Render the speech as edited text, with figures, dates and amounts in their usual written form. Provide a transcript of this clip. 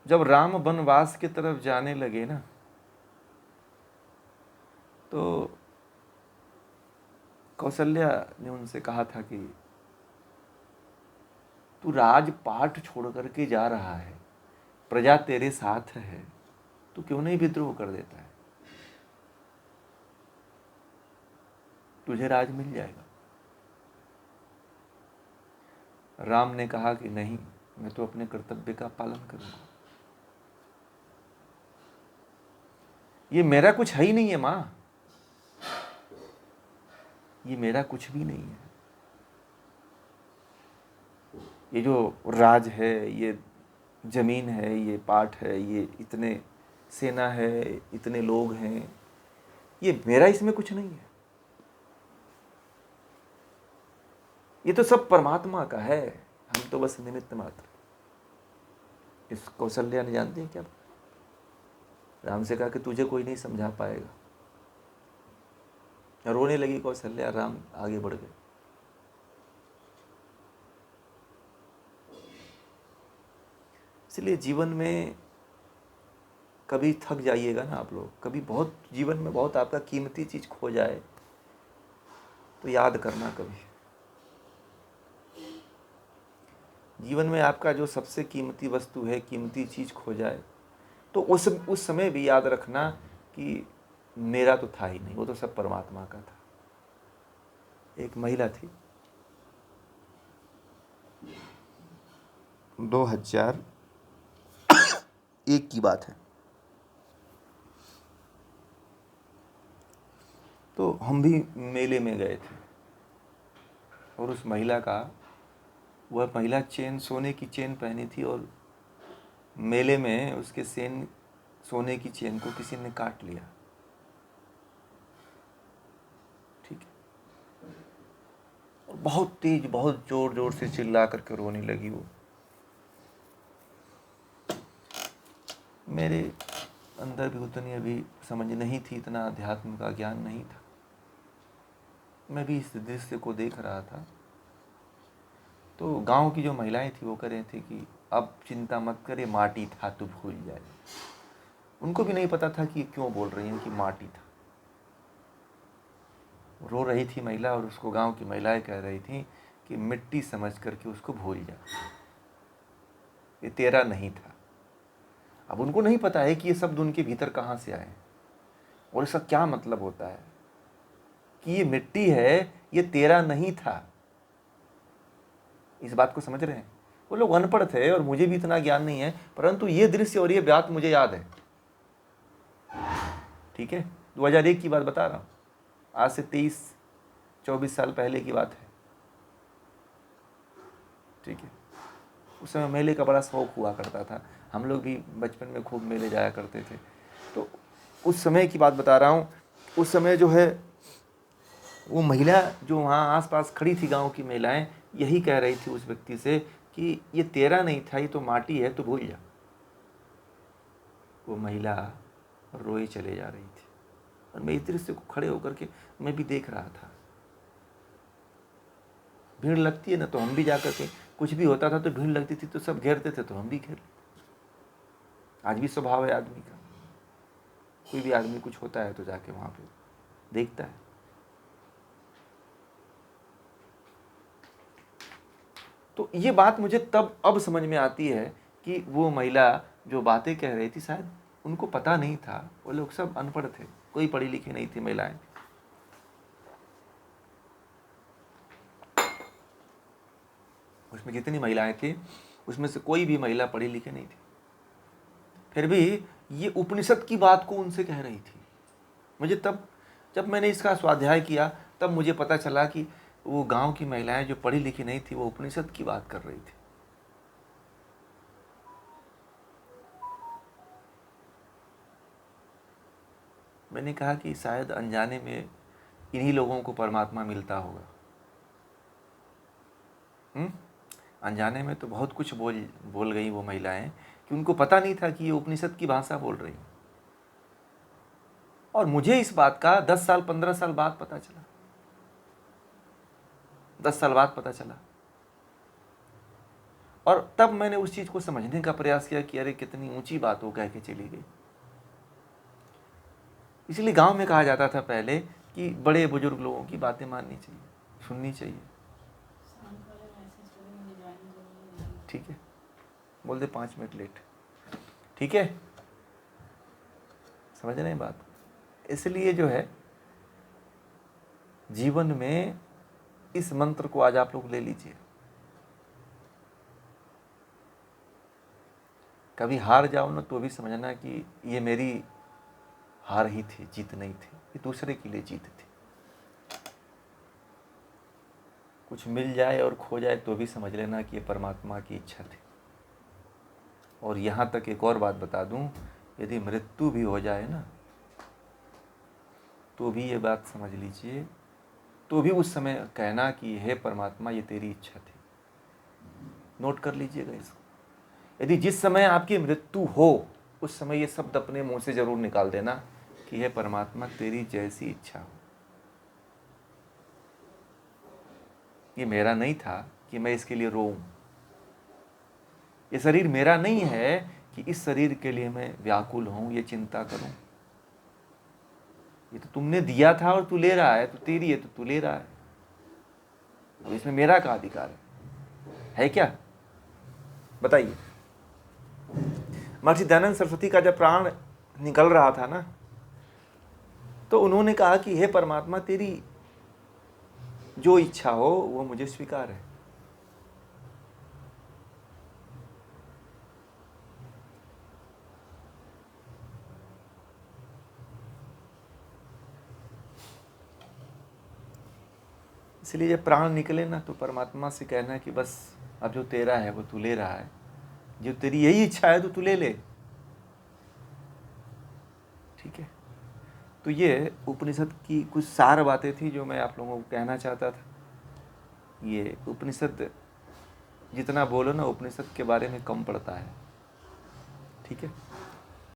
जब राम वनवास की तरफ जाने लगे ना, तो कौशल्या ने उनसे कहा था कि तू राजपाट छोड़ करके जा रहा है, प्रजा तेरे साथ है, तू क्यों नहीं विद्रोह कर देता है, तुझे राज मिल जाएगा। राम ने कहा कि नहीं, मैं तो अपने कर्तव्य का पालन करूंगा। ये मेरा कुछ है ही नहीं है मां, ये मेरा कुछ भी नहीं है। ये जो राज है, ये जमीन है, ये पाठ है, ये इतने सेना है, इतने लोग हैं, ये मेरा इसमें कुछ नहीं है। ये तो सब परमात्मा का है, हम तो बस निमित्त मात्र। इस कौशल्या ने जानते हैं क्या, राम से कहा कि तुझे कोई नहीं समझा पाएगा। रोने लगी कौशल्या, राम आगे बढ़ गए। इसलिए जीवन में कभी थक जाइएगा ना आप लोग, कभी बहुत जीवन में बहुत आपका कीमती चीज खो जाए तो याद करना कभी। जीवन में आपका जो सबसे कीमती वस्तु है, कीमती चीज खो जाए तो उस समय भी याद रखना कि मेरा तो था ही नहीं, वो तो सब परमात्मा का था। एक महिला थी, 2001 की बात है, तो हम भी मेले में गए थे और उस महिला का, वह महिला चेन, सोने की चेन पहनी थी और मेले में उसके सोने की चेन को किसी ने काट लिया। ठीक है, और बहुत तेज, बहुत जोर जोर से चिल्ला करके रोने लगी वो। मेरे अंदर भी उतनी अभी समझ नहीं थी, इतना अध्यात्म का ज्ञान नहीं था। मैं भी इस दृश्य को देख रहा था। तो गांव की जो महिलाएं थी वो कह रही थी कि अब चिंता मत करे, माटी था तो भूल जाए। उनको भी नहीं पता था कि क्यों बोल रही हैं कि माटी था। रो रही थी महिला और उसको गांव की महिलाएं कह रही थी कि मिट्टी समझ करके उसको भूल जा, ये तेरा नहीं था। अब उनको नहीं पता है कि ये शब्द उनके भीतर कहाँ से आए और इसका क्या मतलब होता है कि ये मिट्टी है, ये तेरा नहीं था। इस बात को समझ रहे हैं? वो लोग अनपढ़ थे और मुझे भी इतना ज्ञान नहीं है, परंतु ये दृश्य और ये बात मुझे याद है। ठीक है, 2001 की बात बता रहा हूँ, आज से 23-24 साल पहले की बात है। ठीक है, उस समय मेले का बड़ा शौक हुआ करता था, हम लोग भी बचपन में खूब मेले जाया करते थे। तो उस समय की बात बता रहा हूँ। उस समय जो है वो महिला जो वहाँ आसपास खड़ी थी, गांव की महिलाएं, यही कह रही थी उस व्यक्ति से कि ये तेरा नहीं था, ये तो माटी है, तो भूल जा। वो महिला रोए चले जा रही थी और मैं इस दृश्य को खड़े होकर के मैं भी देख रहा था। भीड़ लगती है ना तो हम भी जा करके, कुछ भी होता था तो भीड़ लगती थी तो सब घेरते थे तो हम भी घेर लेते। आज भी स्वभाव है आदमी का, कोई भी आदमी कुछ होता है तो जाके वहाँ पे देखता है। तो ये बात मुझे तब अब समझ में आती है कि वो महिला जो बातें कह रही थी शायद उनको पता नहीं था, वो लोग सब अनपढ़ थे, कोई पढ़ी लिखी नहीं थी महिलाएं। उसमें जितनी महिलाएं थी उसमें से कोई भी महिला पढ़ी लिखी नहीं थी, फिर भी ये उपनिषद की बात को उनसे कह रही थी। मुझे तब, जब मैंने इसका स्वाध्याय किया, तब मुझे पता चला कि वो गांव की महिलाएं जो पढ़ी लिखी नहीं थी वो उपनिषद की बात कर रही थी। मैंने कहा कि शायद अनजाने में इन्हीं लोगों को परमात्मा मिलता होगा। अनजाने में तो बहुत कुछ बोल गई वो महिलाएं कि उनको पता नहीं था कि ये उपनिषद की भाषा बोल रही। और मुझे इस बात का 10 साल 15 साल बाद पता चला, 10 साल बाद पता चला। और तब मैंने उस चीज़ को समझने का प्रयास किया कि अरे कितनी ऊंची बात हो कह के चली गई। इसलिए गांव में कहा जाता था पहले कि बड़े बुजुर्ग लोगों की बातें माननी चाहिए, सुननी चाहिए। ठीक है, बोल दे 5 मिनट लेट। ठीक है, समझ रहे हैं बात। इसलिए जो है जीवन में इस मंत्र को आज आप लोग ले लीजिए। कभी हार जाओ ना तो भी समझना कि ये मेरी हार ही थी, जीत नहीं थी, ये दूसरे के लिए जीत थी। कुछ मिल जाए और खो जाए तो भी समझ लेना कि ये परमात्मा की इच्छा थी। और यहाँ तक एक और बात बता दूं, यदि मृत्यु भी हो जाए ना तो भी ये बात समझ लीजिए, तो भी उस समय कहना कि हे परमात्मा ये तेरी इच्छा थी। नोट कर लीजिएगा इसको। यदि जिस समय आपकी मृत्यु हो उस समय ये शब्द अपने मुंह से जरूर निकाल देना कि हे परमात्मा तेरी जैसी इच्छा हो। ये मेरा नहीं था कि मैं इसके लिए रोऊं, ये शरीर मेरा नहीं है कि इस शरीर के लिए मैं व्याकुल हूं, ये चिंता करूं। ये तो तुमने दिया था और तू ले रहा है, तो तेरी है तो तू ले रहा है, तो इसमें मेरा क्या अधिकार है क्या? बताइए। महर्षि दयानंद सरस्वती का जब प्राण निकल रहा था ना तो उन्होंने कहा कि हे परमात्मा तेरी जो इच्छा हो वो मुझे स्वीकार है। इसलिए जब प्राण निकले ना तो परमात्मा से कहना कि बस अब जो तेरा है वो तू ले रहा है, जो तेरी यही इच्छा है तो तू ले ले। ठीक है, तो ये उपनिषद की कुछ सार बातें थी जो मैं आप लोगों को कहना चाहता था। ये उपनिषद जितना बोलो ना उपनिषद के बारे में कम पड़ता है। ठीक है।